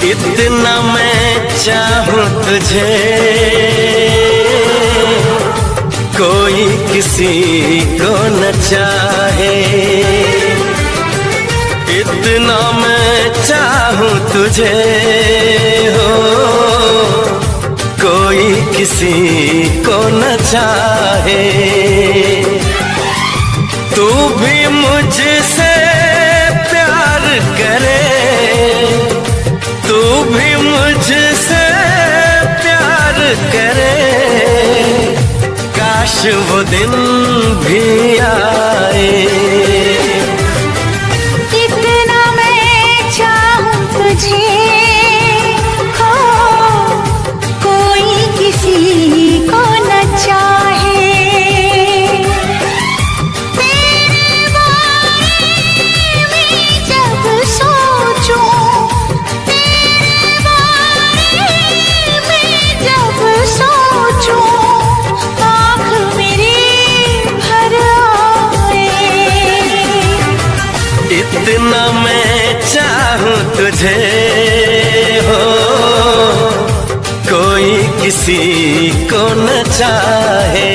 इतना मैं चाहूं तुझे, कोई किसी को न चाहे। इतना मैं चाहूं तुझे हो, कोई किसी को न चाहे। तू भी मुझसे प्यार करे, तू भी मुझसे प्यार करे, काश वो दिन भी आए। इतना मैं चाहूं तुझे हो, कोई किसी को न चाहे। तेरे बारे में जब सोचूं, तेरे बारे में जब सोचूं, आँख मेरी भर आए। इतना मैं चाहूं तुझे हो, कोई किसी को न चाहे।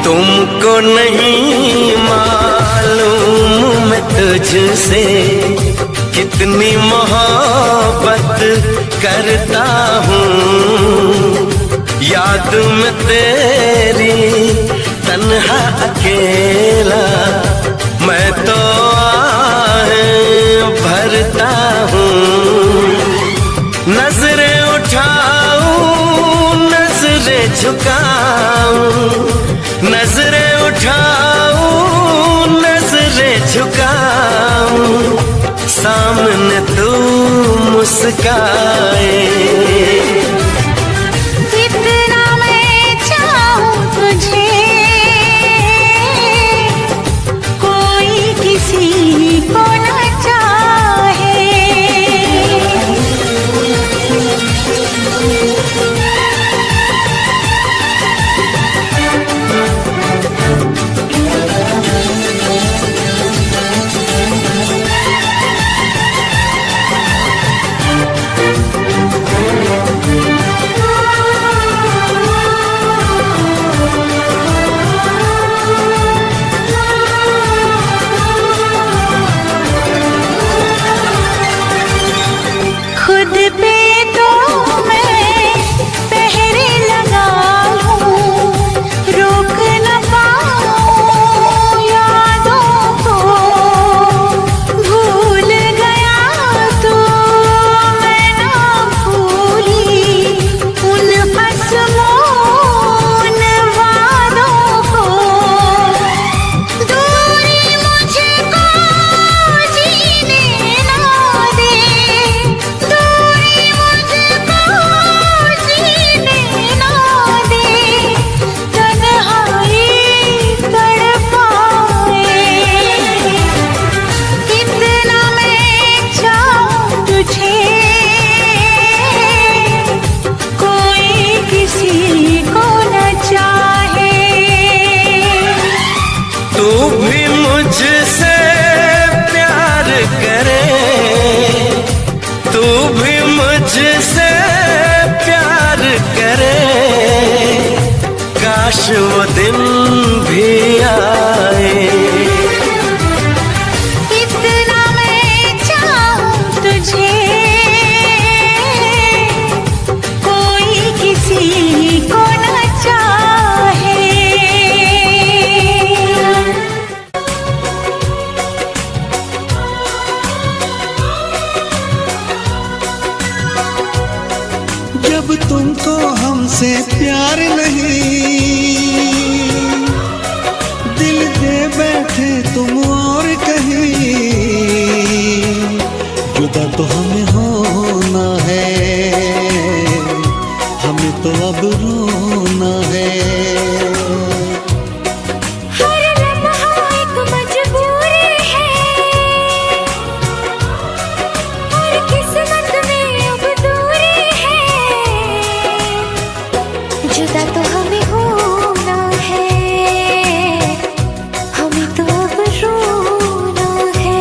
तुमको नहीं मालूम मैं तुझसे कितनी मोहब्बत करता हूँ। याद में तेरी तन्हा अकेला मैं तो आहें भरता हूँ। नजरें उठाऊं नजरें झुकाऊं, नजरें उठाऊं नजरें झुकाऊं, सामने तू मुस्काए। इतना मैं चाहूं तुझे, कोई किसी को न चाहे। खुद पे तो मैं पहरे लगा लूं, रोक न पाऊं यादों को। भूल गया तो मैं ना भूली उन असमोन वादों को। दूरी मुझको जीने ना दे, दूरी मुझको जीने ना दे, तन्हाई तड़पाए। इतना मैं चाहूं तुझे, कोई किसी को न चाहे। तू भी मुझसे प्यार करे, तू भी मुझसे प्यार करे, काश वो दिन भी आए। इतना मैं चाहूं तुझे, कोई किसी को न चाहे। जब तुमको हमसे प्यार नहीं, दिल दे बैठे तुम और कहीं, जो जुदा तो हमें होना है, हमें तो अब रोना है। हर लम्हा एक मजबूरी है और किस्मत में अब दूरी है। जुदा तो हमें होना है, हमें तो अब रोना है।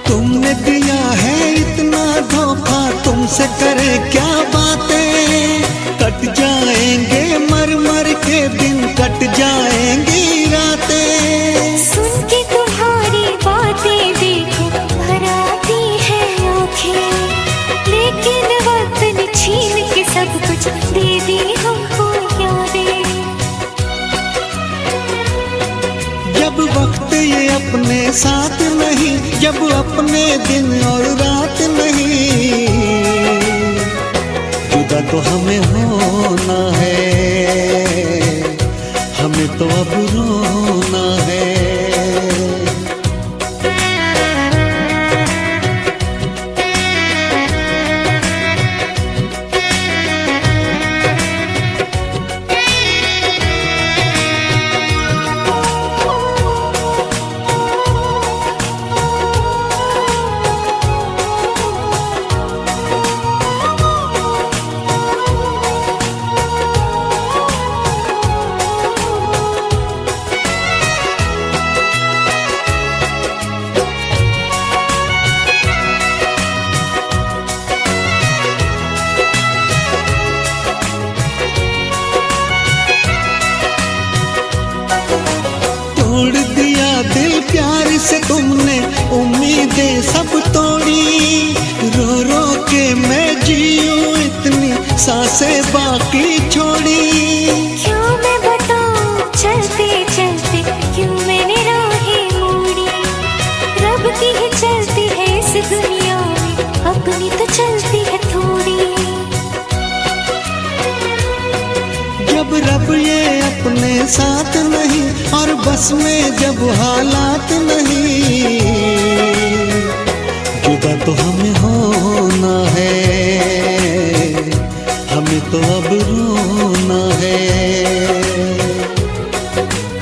तुमने दिया है इतना धोखा, तुमसे करे क्या बातें। कट जाएंगे मर मर के दिन, कट जाएंगी रातें। सुन के तुम्हारी बातें देखो भर आती है आँखें, लेकिन वक्त ने छीन के सब कुछ दे दी हमको यादें। जब वक्त ये अपने साथ नहीं, जब अपने दिन और रात नहीं, जुदा तो हमें होना है, हमें तो अब रोना है। तोड़ दिया दिल प्यार से तुमने, उम्मीदें सब तोड़ी। रो रो के मैं जीऊं इतनी सांसें बाकी छोड़ी। क्यों मैं बताऊं चलते चलते क्यों मैंने राहें मोड़ी। रब की ही चलती है इस दुनिया में, अपनी तो चलती है थोड़ी। जब रब ये अपने साथ नहीं और बस में जब हालात नहीं, जुदा तो हमें होना है, हमें तो अब रोना है।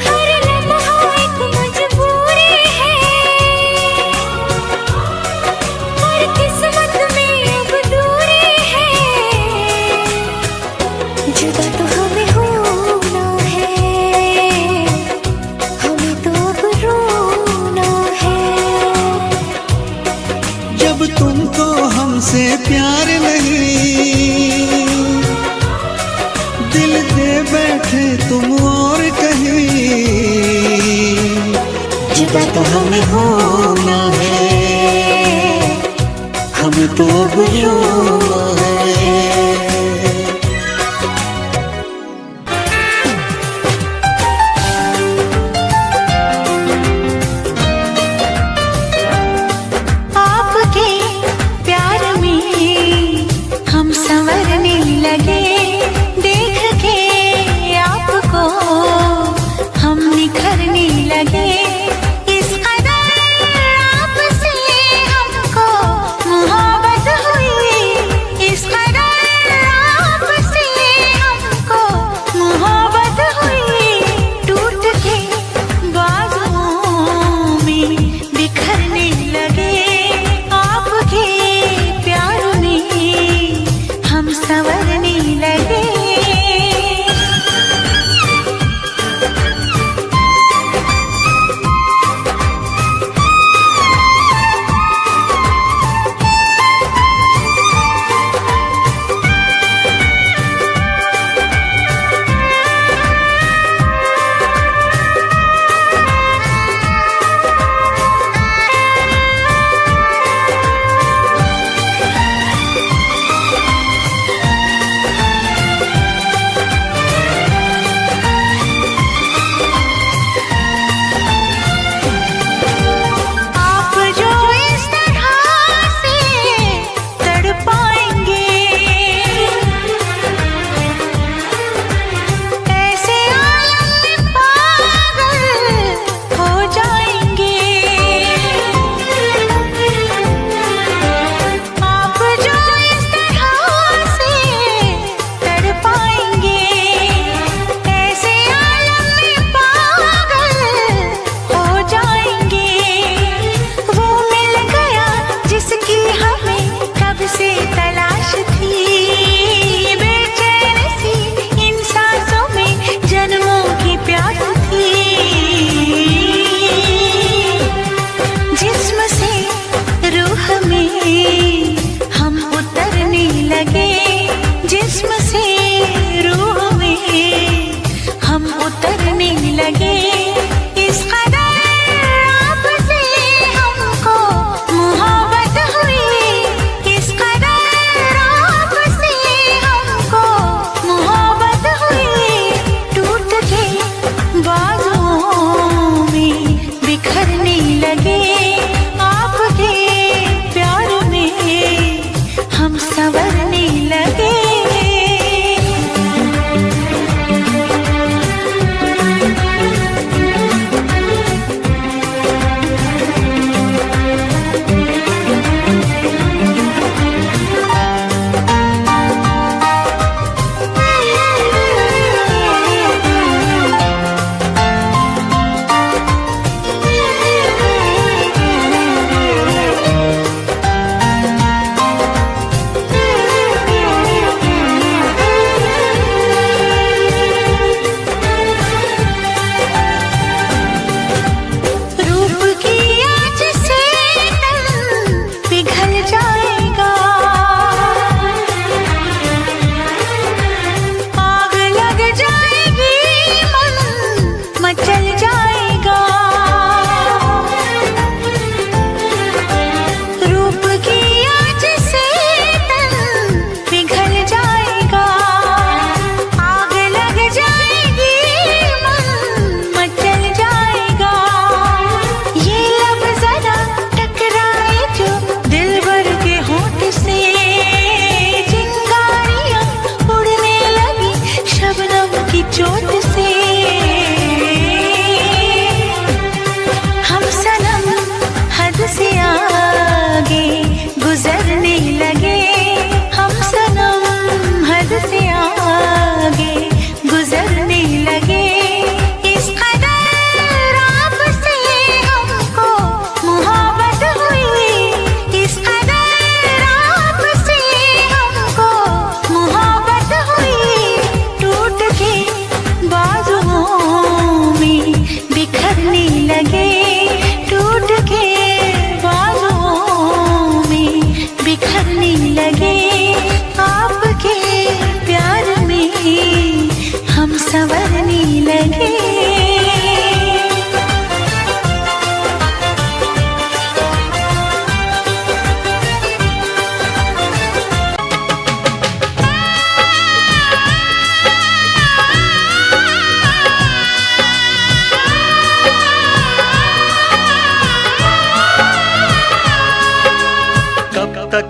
हर लम्हा एक मजबूरी है और किस्मत में अब दूरी है। जुदा तो हमें होना है, हमें तो अब रोना है। जब तुमको हमसे प्यार नहीं, दिल दे बैठे तुम और कहीं, जुदा तो हमें होना है, हमें तो अब रोना है। आपके प्यार में हम संवरने लगे, देख के आपको हम निखरने लगे। इस कदर आपसे हमको मोहब्बत हुई, इस कदर आपसे हमको मोहब्बत हुई। टूट के बाजुओं में बिखरने लगे, आपके प्यार में हम संवरने लगे।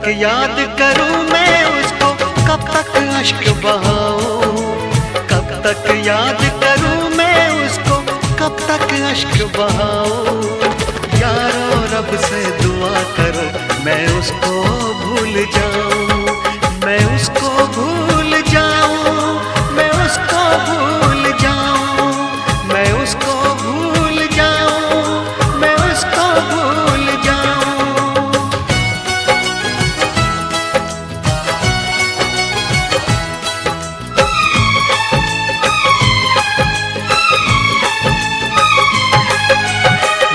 तक याद करूं मैं उसको, कब तक अश्क बहाऊं, कब तक याद करूं मैं उसको, कब तक अश्क बहाऊं। यारो रब से दुआ करो मैं उसको भूल जाऊं, मैं उसको भूल जाऊं, मैं उसको भूल जाऊं, मैं उसको भूल जाऊं, मैं उसको भूल जाऊं।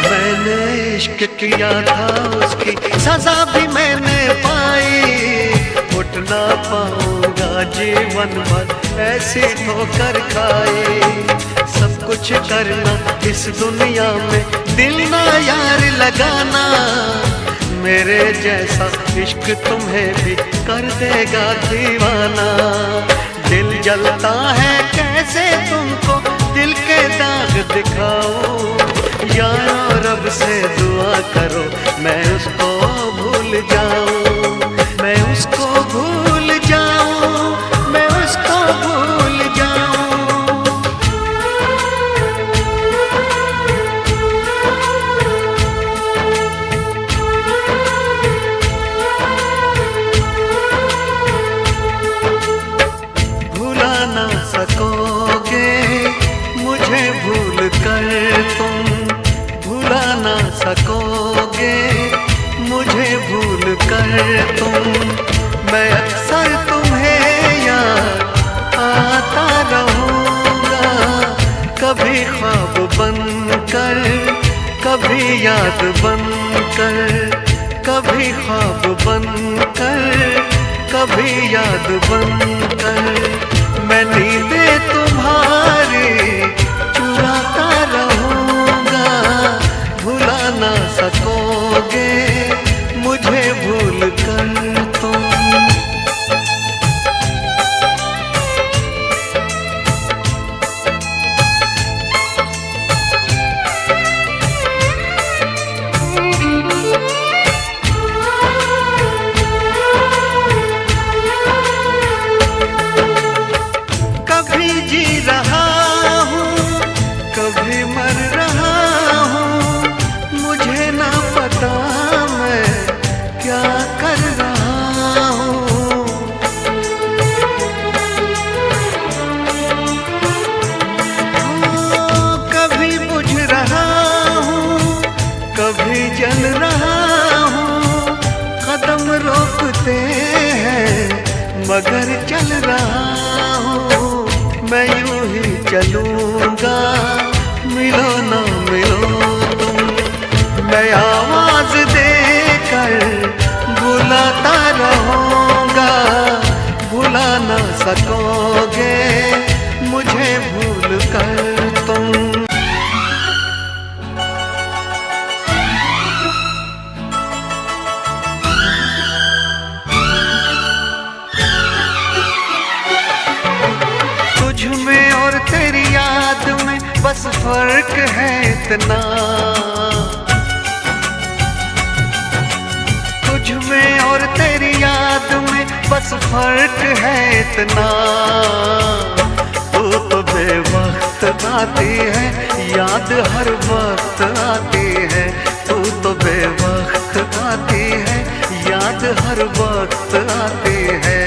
मैंने इश्क किया था उसकी सजा भी मैंने पाई, उठ ना पाऊंगा जीवन भर ऐसी ठोकर खाई। सब कुछ करना इस दुनिया में, दिल ना यार लगाना, मेरे जैसा इश्क तुम्हें भी कर देगा दीवाना। दिल जलता है कैसे तुमको दिल के दाग दिखाऊं, यारो रब से दुआ करो मैं उसको भूल जाऊं, मैं उसको भूल जाऊं, मैं उसको भूल जाऊं। भुला ना सकोगे मुझे भूल कर तुम, भुला ना सकोगे मुझे भूल कर तुम। मैं अक्सर तुम्हें याद आता रहूँगा, कभी ख्वाब बनकर, कभी याद बनकर, कभी ख्वाब बनकर, कभी याद बनकर। मैं नींदें तुम्हारी चुराता रहूँगा, भुला ना सकोगे मुझे भूल कर तुम। कभी जी रहा हूँ, कभी मर रहा हूँ, मुझे ना पता मैं क्या कर रहा हूँ। कभी बुझ रहा हूँ, कभी जल रहा हूँ, कदम रोकते हैं मगर चल रहा हूँ। मैं यूं ही चलूंगा मिलो ना मिलो तुम, मैं आवाज देकर बुलाता रहूंगा, भुला ना सकोगे मुझे भूल कर तुम। तुझ में और तेरी याद में बस फर्क है इतना, तुझ में और तेरी याद में बस फर्क है इतना। तू तो बेवक्त आती है याद हर वक्त आती है, तू तो बेवक्त आती है याद हर वक्त आती है।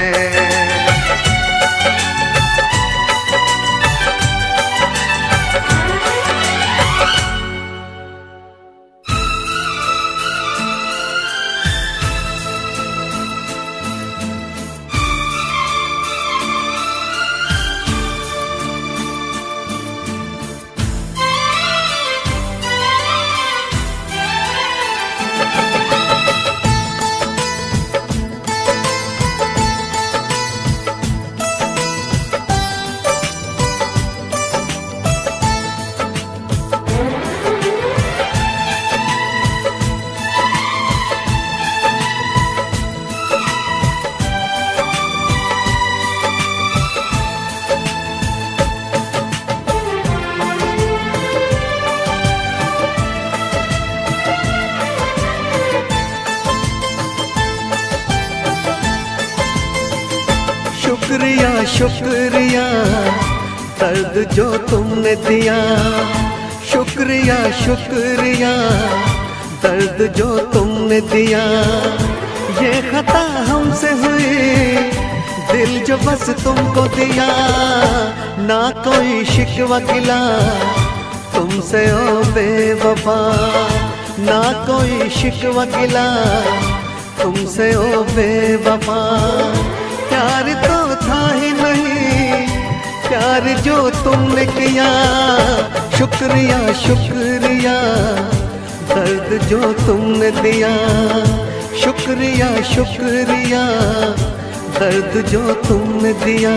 शुक्रिया दर्द जो तुमने दिया, शुक्रिया शुक्रिया दर्द जो तुमने दिया। ये खता हमसे हुई, दिल जो बस तुमको दिया, ना कोई शिकवा गिला तुमसे ओ बेवफा, ना कोई शिकवा गिला तुमसे ओ बेवफा। प्यार तो था ही नहीं, प्यार जो तुमने किया, शुक्रिया शुक्रिया दर्द जो तुमने दिया, शुक्रिया शुक्रिया दर्द जो तुमने दिया।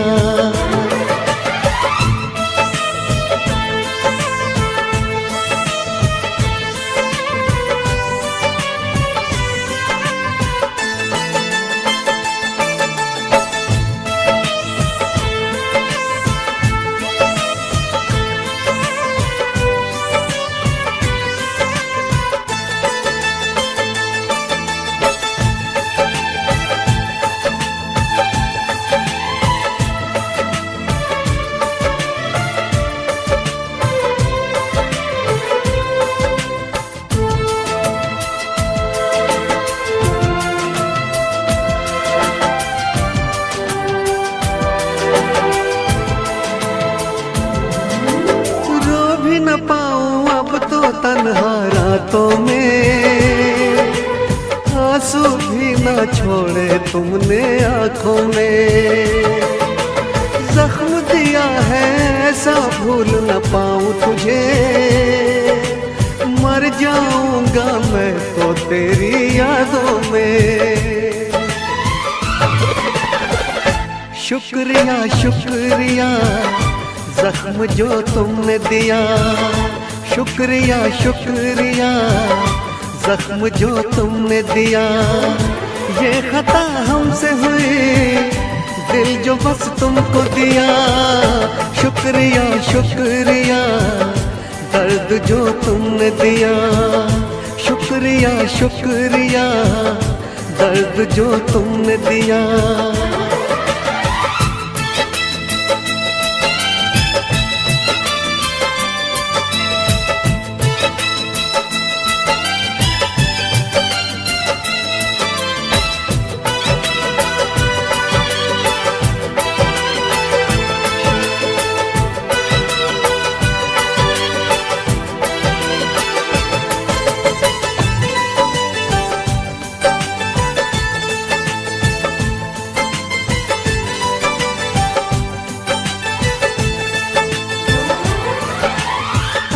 न पाऊं अब तो तन्हा रातों में, आंसू भी न छोड़े तुमने आंखों में। जख्म दिया है ऐसा भूल न पाऊं तुझे, मर जाऊंगा मैं तो तेरी यादों में। शुक्रिया शुक्रिया जख्म जो तुमने दिया, शुक्रिया शुक्रिया जख्म जो तुमने दिया। ये खता हमसे हुई, दिल जो बस तुमको दिया, शुक्रिया शुक्रिया दर्द जो तुमने दिया, शुक्रिया शुक्रिया दर्द जो तुमने दिया।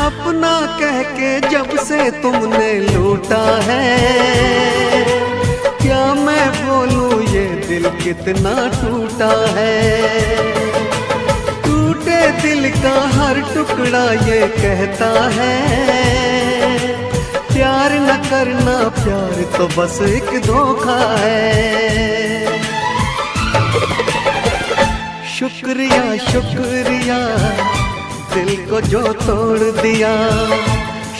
अपना कह के जब से तुमने लूटा है, क्या मैं बोलूं ये दिल कितना टूटा है। टूटे दिल का हर टुकड़ा ये कहता है, प्यार न करना प्यार तो बस एक धोखा है। शुक्रिया शुक्रिया दिल को जो तोड़ दिया,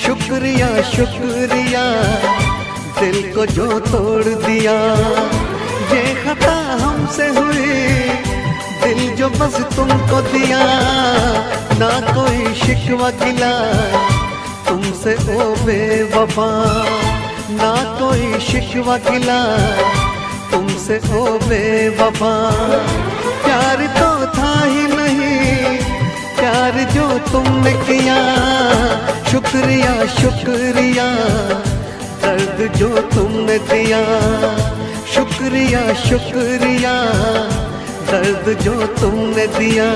शुक्रिया शुक्रिया दिल को जो तोड़ दिया। ये खता हमसे हुई, दिल जो बस तुमको दिया, ना कोई शिकवा गिला तुमसे ओ बेवफा, ना कोई शिकवा गिला तुमसे ओ बेवफा। प्यार तो था ही नहीं, प्यार जो तुमने किया, शुक्रिया शुक्रिया दर्द जो तुमने दिया, शुक्रिया शुक्रिया दर्द जो तुमने दिया।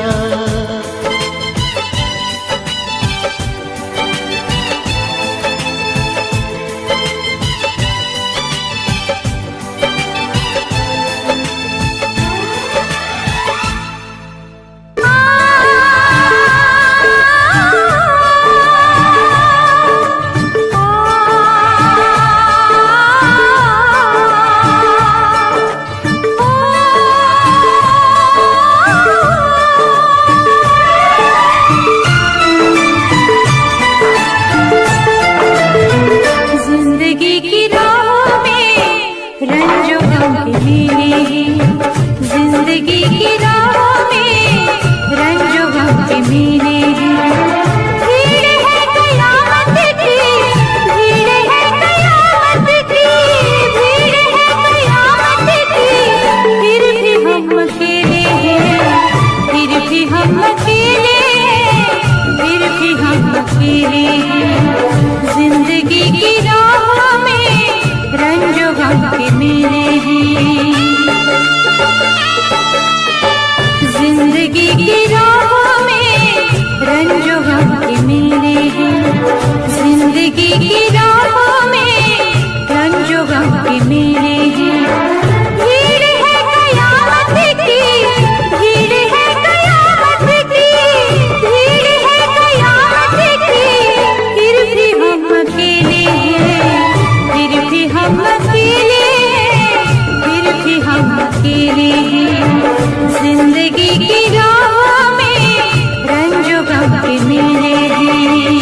जिंदगी की राहों में रंजो गम के मेले हैं, जिंदगी की राहों में रंजो गम के मेले हैं। भीड़ है कयामत की, भीड़ है कयामत की, भीड़ है कयामत की, फिर भी हम अकेले हैं, फिर भी हम अकेले हैं, फिर भी हम अकेले हैं। जिंदगी की राहों में रंजो गम के मेले हैं।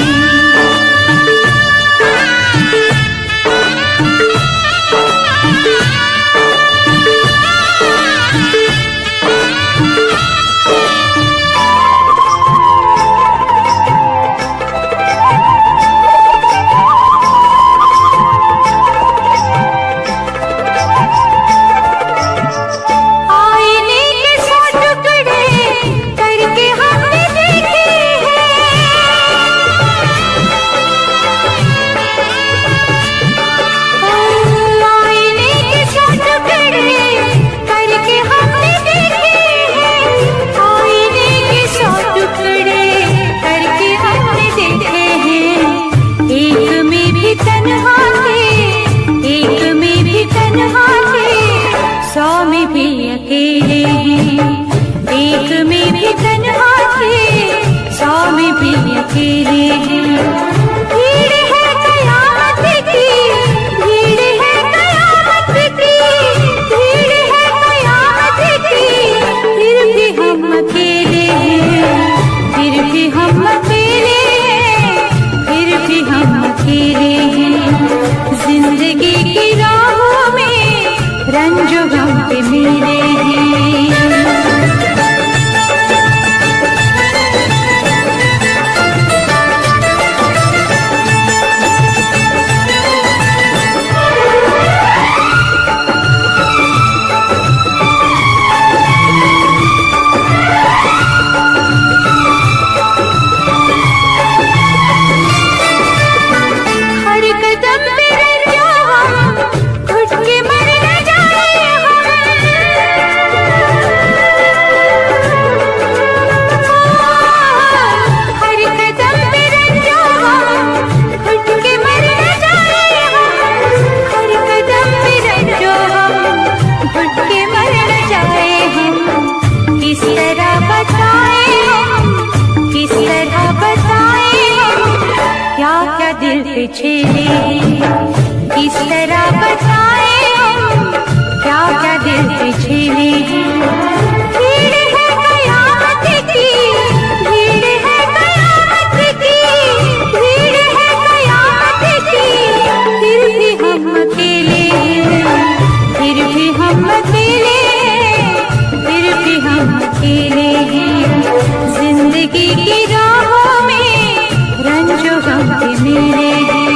किस तरह बताएं हम, क्या क्या दिल पे छेले हैं। भीड़ है कयामत की, भीड़ है कयामत की, भीड़ है कयामत की, फिर भी हम अकेले हैं, फिर भी हम अकेले हैं, फिर भी हम अकेले हैं। जिंदगी की राहों में रंजो गम के मेले हैं।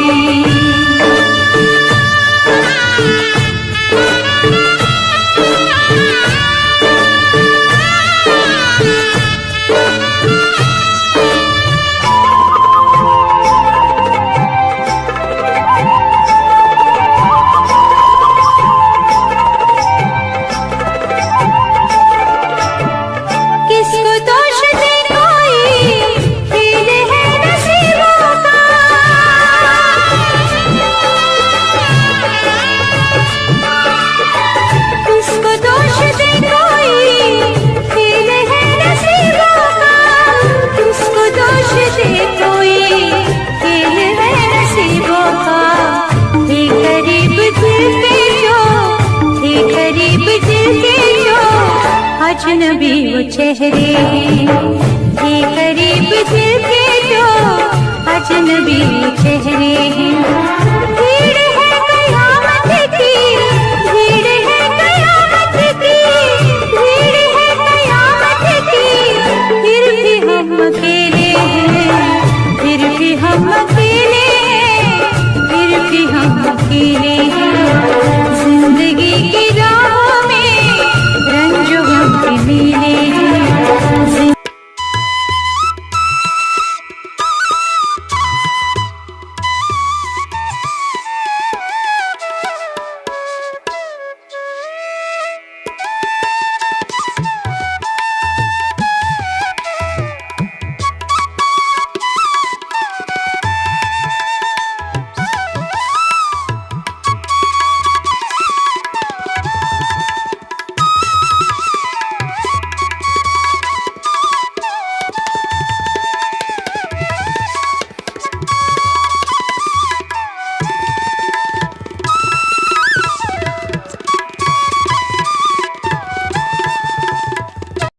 अजनबी वो चेहरे थे करीब दिल के जो, अजनबी वो चेहरे